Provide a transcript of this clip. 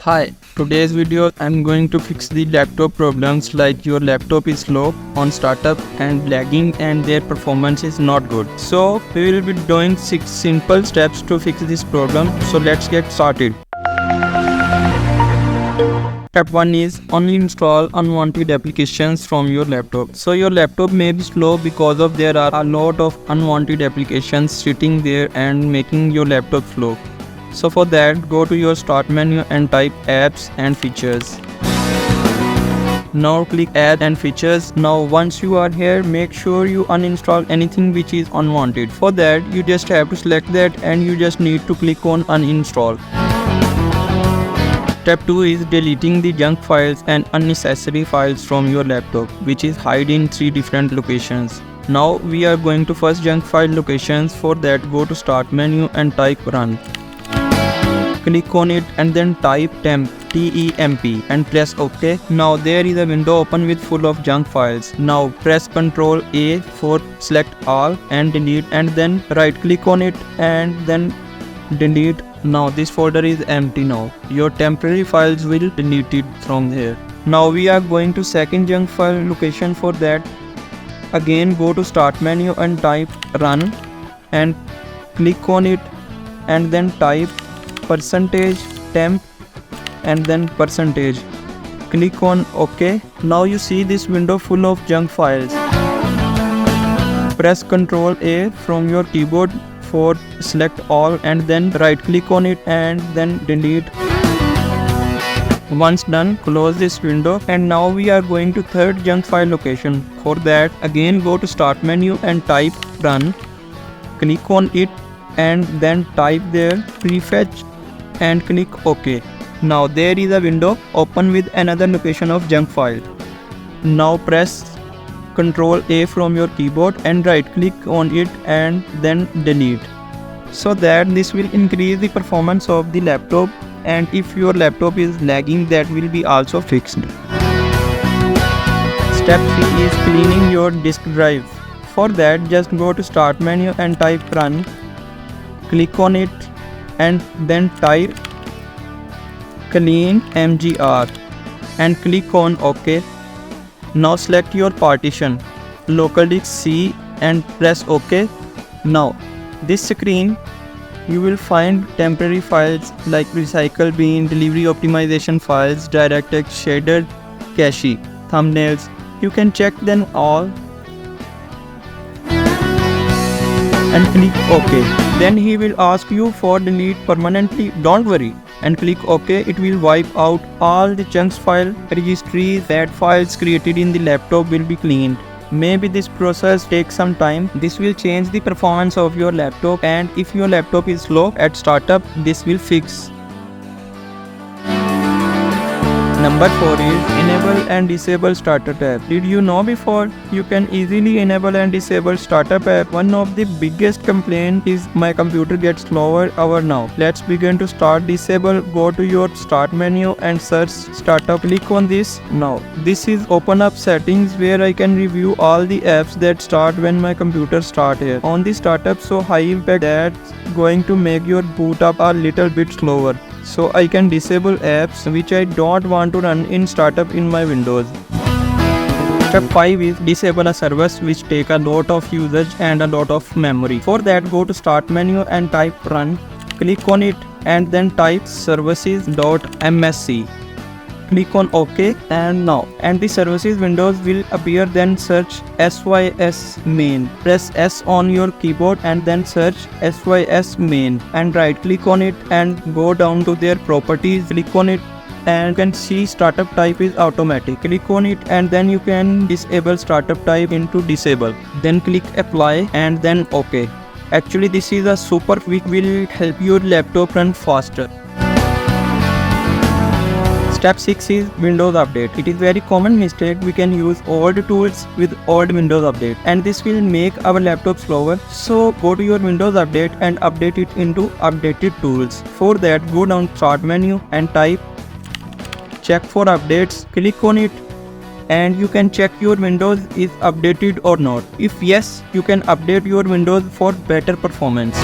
Hi, today's video I'm going to fix the laptop problems like your laptop is slow on startup and lagging and their performance is not good. So we will be doing 6 simple steps to fix this problem. So let's get started. Step 1 is uninstall unwanted applications from your laptop. So your laptop may be slow because of there are a lot of unwanted applications sitting there and making your laptop slow. So for that, go to your start menu and type apps and features. Now click add and features. Now once you are here, make sure you uninstall anything which is unwanted. For that, you just have to select that and you just need to click on uninstall. Step 2 is deleting the junk files and unnecessary files from your laptop, which is hide in 3 different locations. Now we are going to first junk file locations. For that, go to start menu and type run. Click on it and then type temp T-E-M-P and press OK. Now there is a window open with full of junk files. Now press Ctrl A for select all and delete, and then right click on it and then delete. Now this folder is empty now. Your temporary files will delete it from here. Now we are going to second junk file location. For that, again go to start menu and type run and click on it and then type %temp and then %. Click on OK. Now you see this window full of junk files. Press Ctrl A from your keyboard for select all and then right click on it and then delete. Once done, close this window, and now we are going to third junk file location. For that, again go to start menu and type run. Click on it and then type there prefetch and click OK. Now there is a window open with another location of junk file. Now press Ctrl A from your keyboard and right click on it and then delete. So that this will increase the performance of the laptop, and if your laptop is lagging, that will be also fixed. Step 3 is cleaning your disk drive. For that, just go to start menu and type run. Click on it and then type clean mgr and click on OK. Now select your partition, local disk C, and press OK. Now this screen you will find temporary files like recycle bin, delivery optimization files, DirectX, shader, cache, thumbnails. You can check them all and click OK. Then he will ask you for delete permanently. Don't worry and click OK. It will wipe out all the junk file registries. That files created in the laptop will be cleaned. Maybe this process takes some time. This will change the performance of your laptop, and if your laptop is slow at startup, this will fix. Number 4 is enable and disable startup app. Did you know before? You can easily enable and disable startup app. One of the biggest complaints is my computer gets slower over now. Let's begin to start disable. Go to your start menu and search startup. Click on this. Now this is open up settings where I can review all the apps that start when my computer start here. On the startup, so high impact that's going to make your boot up a little bit slower. So I can disable apps which I don't want to run in startup in my Windows. Step 5 is disable a service which take a lot of usage and a lot of memory. For that, go to start menu and type run. Click on it and then type services.msc. Click on OK, and the services windows will appear. Then search sys main. Press S on your keyboard and then search sys main and right click on it and go down to their properties. Click on it and you can see startup type is automatic. Click on it and then you can disable startup type into disable. Then click apply and then OK. Actually this is a super quick, will help your laptop run faster. Step 6 is Windows Update. It is very common mistake. We can use old tools with old Windows Update, and this will make our laptop slower. So go to your Windows Update and update it into updated tools. For that, go down start menu and type check for updates. Click on it and you can check your Windows is updated or not. If yes, you can update your Windows for better performance.